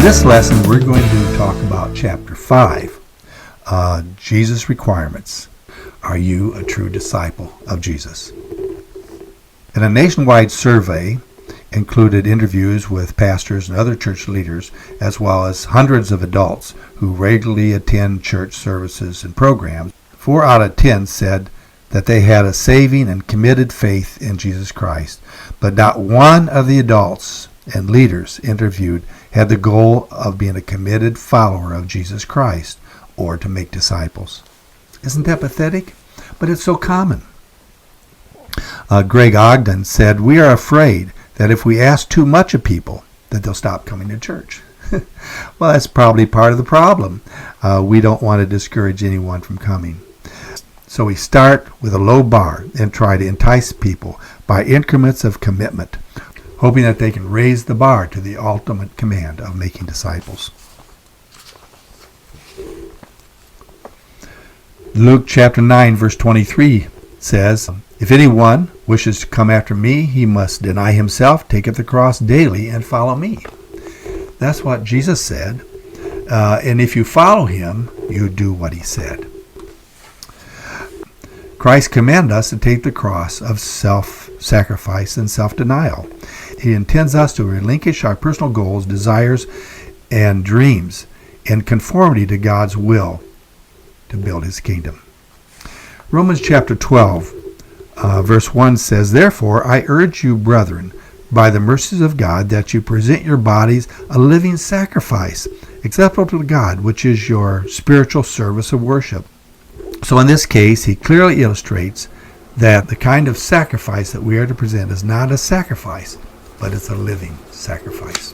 this lesson, we're going to talk about Chapter 5, Jesus' Requirements. Are you a true disciple of Jesus? In a nationwide survey, included interviews with pastors and other church leaders, as well as hundreds of adults who regularly attend church services and programs, 4 out of 10 said that they had a saving and committed faith in Jesus Christ. But not one of the adults and leaders interviewed had the goal of being a committed follower of Jesus Christ or to make disciples. Isn't that pathetic? But it's so common. Greg Ogden said, "We are afraid that if we ask too much of people, that they'll stop coming to church." Well, that's probably part of the problem. We don't want to discourage anyone from coming. So we start with a low bar and try to entice people by increments of commitment, hoping that they can raise the bar to the ultimate command of making disciples. Luke chapter 9, verse 23 says, "If anyone wishes to come after me, he must deny himself, take up the cross daily, and follow me." That's what Jesus said. And if you follow him, you do what he said. Christ commanded us to take the cross of self-sacrifice and self-denial. He intends us to relinquish our personal goals, desires, and dreams in conformity to God's will to build his kingdom. Romans chapter 12, verse 1 says, "Therefore I urge you, brethren, by the mercies of God, that you present your bodies a living sacrifice, acceptable to God, which is your spiritual service of worship." So in this case, he clearly illustrates that the kind of sacrifice that we are to present is not a sacrifice, but it's a living sacrifice.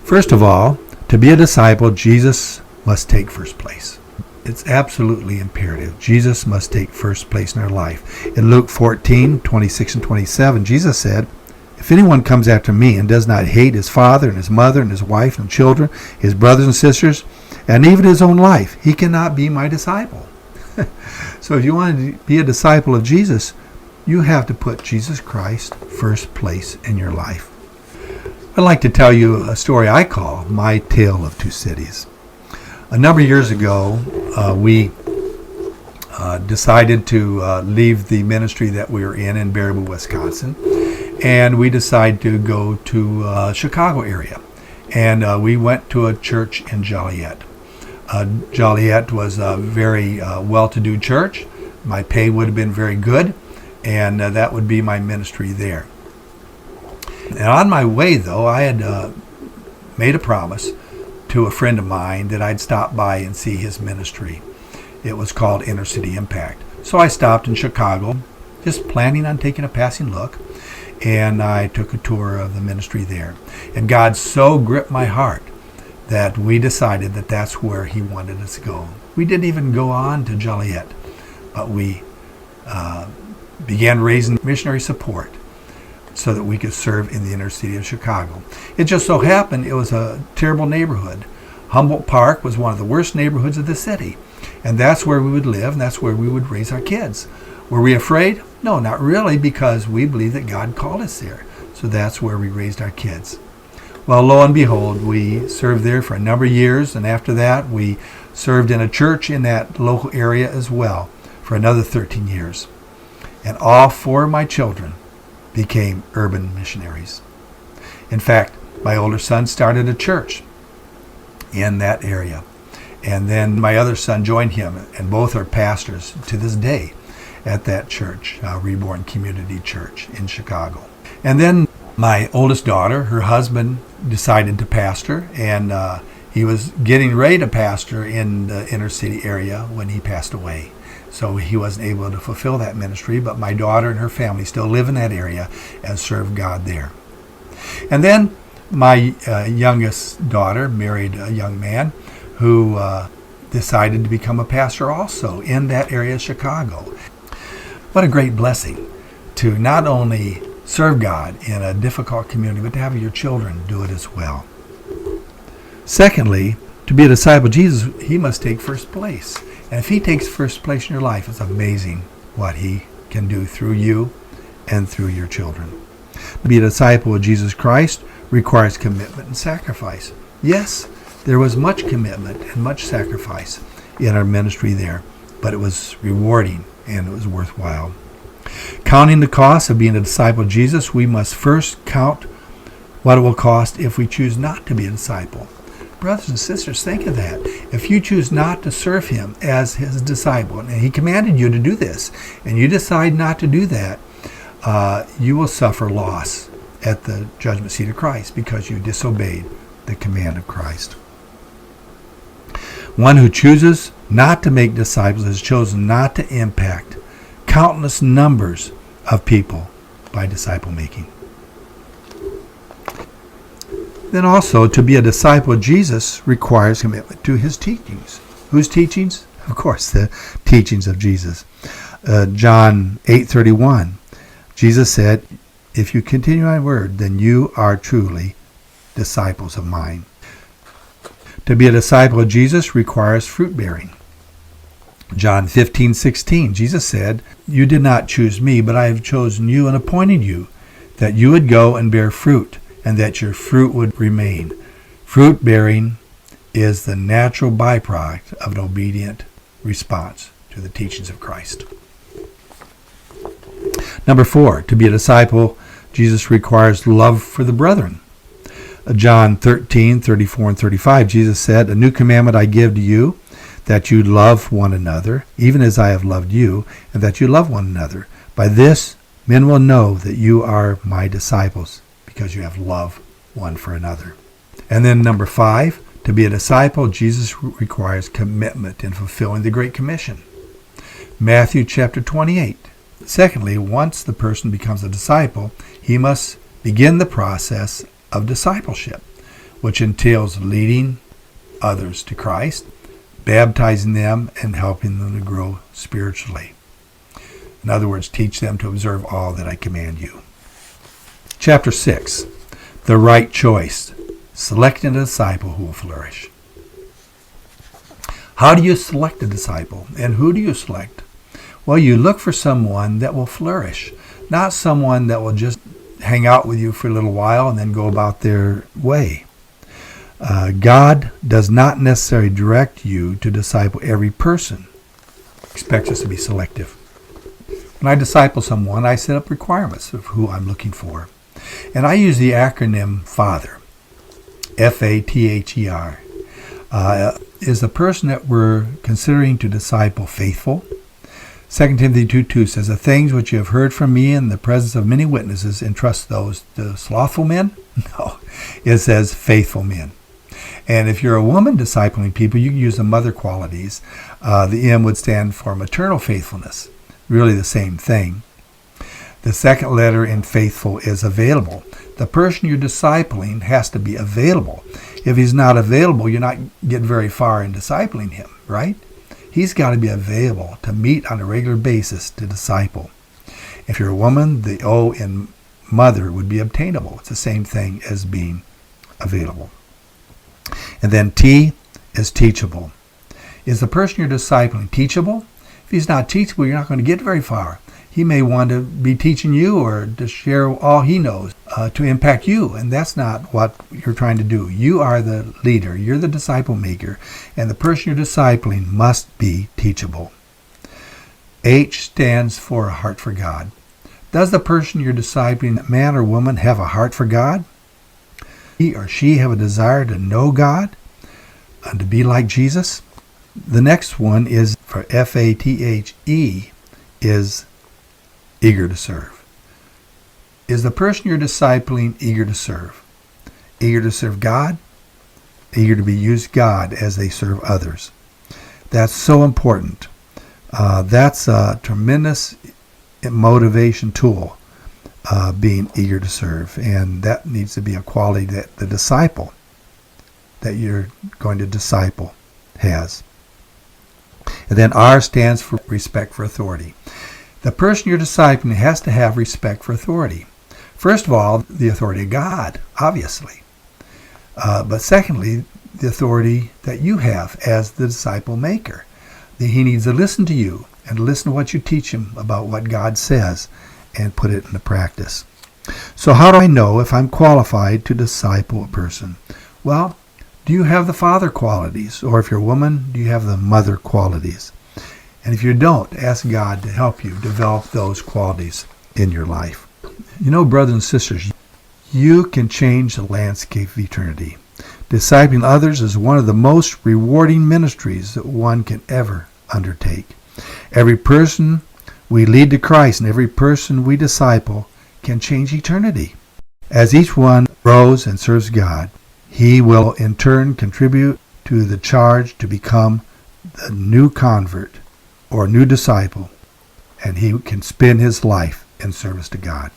First of all, to be a disciple, Jesus must take first place. It's absolutely imperative. Jesus must take first place in our life. In Luke 14, 26 and 27, Jesus said, "If anyone comes after me and does not hate his father and his mother and his wife and children, his brothers and sisters, and even his own life, he cannot be my disciple." So if you want to be a disciple of Jesus, you have to put Jesus Christ first place in your life. I'd like to tell you a story I call My Tale of Two Cities. A number of years ago, we decided to leave the ministry that we were in Baraboo, Wisconsin, and we decided to go to Chicago area. And we went to a church in Joliet. Joliet was a very well-to-do church. My pay would have been very good, and that would be my ministry there. And on my way, though, I had made a promise to a friend of mine that I'd stop by and see his ministry. It was called Inner City Impact. So I stopped in Chicago, just planning on taking a passing look, and I took a tour of the ministry there. And God so gripped my heart that we decided that that's where he wanted us to go. We didn't even go on to Joliet, but we began raising missionary support so that we could serve in the inner city of Chicago. It just so happened it was a terrible neighborhood. Humboldt Park was one of the worst neighborhoods of the city, and that's where we would live, and that's where we would raise our kids. Were we afraid? No, not really, because we believe that God called us there. So that's where we raised our kids. Well, lo and behold, we served there for a number of years, and after that we served in a church in that local area as well for another 13 years. And all 4 of my children became urban missionaries. In fact, my older son started a church in that area. And then my other son joined him, and both are pastors to this day at that church, Reborn Community Church in Chicago. And then my oldest daughter, her husband decided to pastor, and he was getting ready to pastor in the inner city area when he passed away. So he wasn't able to fulfill that ministry, but my daughter and her family still live in that area and serve God there. And then my youngest daughter married a young man who decided to become a pastor also in that area of Chicago. What a great blessing to not only serve God in a difficult community, but to have your children do it as well. Secondly, to be a disciple of Jesus, he must take first place. And if he takes first place in your life, it's amazing what he can do through you and through your children. To be a disciple of Jesus Christ requires commitment and sacrifice. Yes, there was much commitment and much sacrifice in our ministry there, but it was rewarding and it was worthwhile. Counting the cost of being a disciple of Jesus, we must first count what it will cost if we choose not to be a disciple. Brothers and sisters, think of that. If you choose not to serve him as his disciple, and he commanded you to do this, and you decide not to do that, you will suffer loss at the judgment seat of Christ because you disobeyed the command of Christ. One who chooses not to make disciples has chosen not to impact countless numbers of people by disciple making. Then also, to be a disciple of Jesus requires commitment to his teachings. Whose teachings? Of course, the teachings of Jesus. John 8:31, Jesus said, "If you continue my word, then you are truly disciples of mine." To be a disciple of Jesus requires fruit bearing. John 15:16, Jesus said, "You did not choose me, but I have chosen you and appointed you, that you would go and bear fruit, and that your fruit would remain." Fruit bearing is the natural byproduct of an obedient response to the teachings of Christ. Number 4, to be a disciple, Jesus requires love for the brethren. John 13:34 and 35, Jesus said, "A new commandment I give to you, that you love one another, even as I have loved you, and that you love one another. By this, men will know that you are my disciples, because you have love one for another." And then number 5, to be a disciple, Jesus requires commitment in fulfilling the Great Commission. Matthew chapter 28. Secondly, once the person becomes a disciple, he must begin the process of discipleship, which entails leading others to Christ, baptizing them, and helping them to grow spiritually. In other words, teach them to observe all that I command you. Chapter 6, the right choice, selecting a disciple who will flourish. How do you select a disciple, and who do you select? Well, you look for someone that will flourish, not someone that will just hang out with you for a little while and then go about their way. God does not necessarily direct you to disciple every person. He expects us to be selective. When I disciple someone, I set up requirements of who I'm looking for. And I use the acronym FATHER, F-A-T-H-E-R. Is the person that we're considering to disciple faithful? 2 Timothy 2:2 says, "The things which you have heard from me in the presence of many witnesses, entrust those to slothful men?" No, it says faithful men. And if you're a woman discipling people, you can use the mother qualities. The M would stand for maternal faithfulness. Really the same thing. The second letter in faithful is available. The person you're discipling has to be available. If he's not available, you're not getting very far in discipling him, right? He's got to be available to meet on a regular basis to disciple. If you're a woman, the O in mother would be obtainable. It's the same thing as being available. And then T is teachable. Is the person you're discipling teachable? If he's not teachable, you're not going to get very far. He may want to be teaching you or to share all he knows to impact you, and that's not what you're trying to do. You are the leader. You're the disciple maker, and the person you're discipling must be teachable. H stands for a heart for God. Does the person you're discipling, man or woman, have a heart for God? He or she have a desire to know God and to be like Jesus? The next one is for F-A-T-H-E, is eager to serve. Is the person you're discipling eager to serve? Eager to serve God? Eager to be used God as they serve others. That's so important. That's a tremendous motivation tool, being eager to serve. And that needs to be a quality that the disciple that you're going to disciple has. And then R stands for respect for authority. The person you're discipling has to have respect for authority. First of all, the authority of God, obviously. But secondly, the authority that you have as the disciple maker. He needs to listen to you and listen to what you teach him about what God says and put it into practice. So how do I know if I'm qualified to disciple a person? Well, do you have the father qualities? Or if you're a woman, do you have the mother qualities? And if you don't, ask God to help you develop those qualities in your life. You know, brothers and sisters, you can change the landscape of eternity. Discipling others is one of the most rewarding ministries that one can ever undertake. Every person we lead to Christ and every person we disciple can change eternity. As each one grows and serves God, he will in turn contribute to the charge to become the new convert or new disciple, and he can spend his life in service to God.